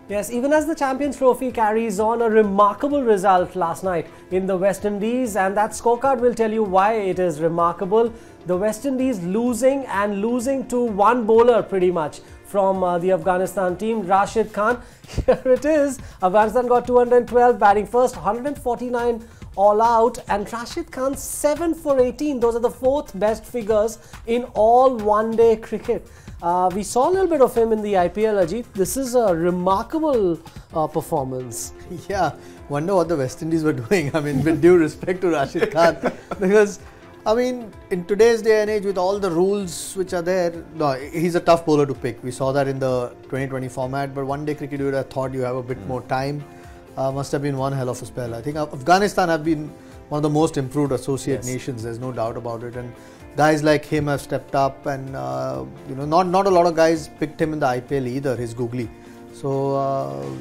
Yes, even as the Champions Trophy carries on, a remarkable result last night in the West Indies, and that scorecard will tell you why it is remarkable. The West Indies losing to one bowler pretty much from the Afghanistan team, Rashid Khan. Here it is. Afghanistan got 212 batting first, 149 all out, and Rashid Khan 7 for 18. Those are the fourth best figures in all one-day cricket. We saw a little bit of him in the IPL, Ajit. This is a remarkable performance. Yeah, wonder what the West Indies were doing. I mean, with due respect to Rashid Khan, because I mean, in today's day and age, with all the rules which are there, no, he's a tough bowler to pick. We saw that in the 2020 format, but one day cricket, you would have thought you have a bit more time. Must have been one hell of a spell. I think Afghanistan have been one of the most improved associate nations. There's no doubt about it. And guys like him have stepped up, and you know, not a lot of guys picked him in the IPL either. His googly. So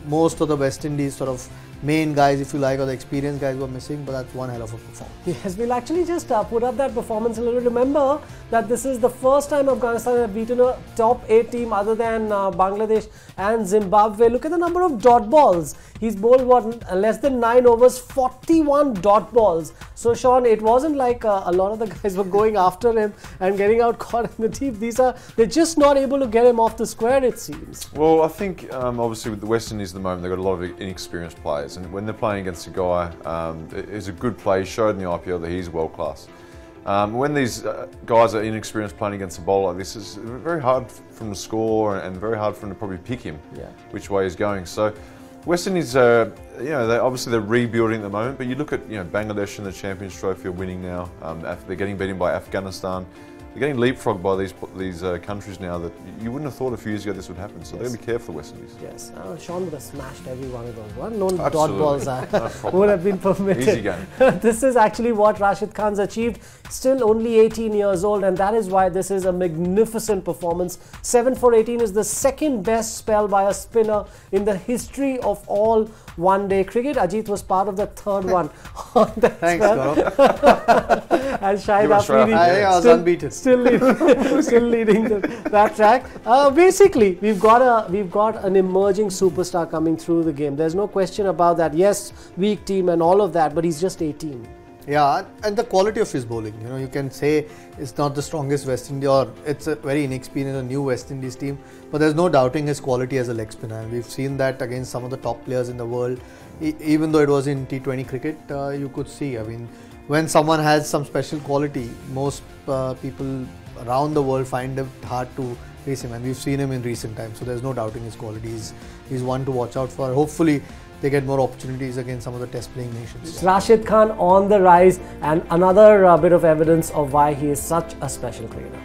most of the West Indies sort of main guys, if you like, or the experienced guys were missing, but that's one hell of a performance. Yes, we'll actually just put up that performance a little. Remember that this is the first time Afghanistan have beaten a top 8 team other than Bangladesh and Zimbabwe. Look at the number of dot balls. He's bowled less than 9 overs, 41 dot balls. So Sean, it wasn't like a lot of the guys were going after him and getting out caught in the teeth. They're just not able to get him off the square, it seems. Well, I think obviously with the West Indies at the moment, they've got a lot of inexperienced players, and when they're playing against a guy who's a good player, he showed in the IPL that he's world class. When these guys are inexperienced playing against a bowler like this, it's very hard for them to score and very hard for them to probably pick him which way he's going. So West Indies, you know, they're rebuilding at the moment, but you look at, you know, Bangladesh in the Champions Trophy are winning now. They're getting beaten by Afghanistan. They're getting leapfrogged by these countries now that you wouldn't have thought a few years ago this would happen. So they're going to be careful, the West Indies. Yes, Sean would have smashed every one of those. One known dot balls would have been permitted. Easy game. This is actually what Rashid Khan's achieved. Still only 18 years old, and that is why this is a magnificent performance. 7 for 18 is the second best spell by a spinner in the history of all one-day cricket. Ajit was part of the third one on that Thanks, spell. And Shahid Afridi I was unbeaten. Still leading that track. Basically, we've got an emerging superstar coming through the game. There's no question about that. Yes, weak team and all of that, but he's just 18. Yeah, and the quality of his bowling. You know, you can say it's not the strongest West Indies, or it's a very inexperienced, a new West Indies team, but there's no doubting his quality as a leg spinner. And we've seen that against some of the top players in the world. Even though it was in T20 cricket, you could see, I mean, when someone has some special quality, most people around the world find it hard to face him, and we've seen him in recent times. So there's no doubting his quality. He's one to watch out for. Hopefully they get more opportunities against some of the test playing nations. Rashid Khan on the rise, and another bit of evidence of why he is such a special cricketer.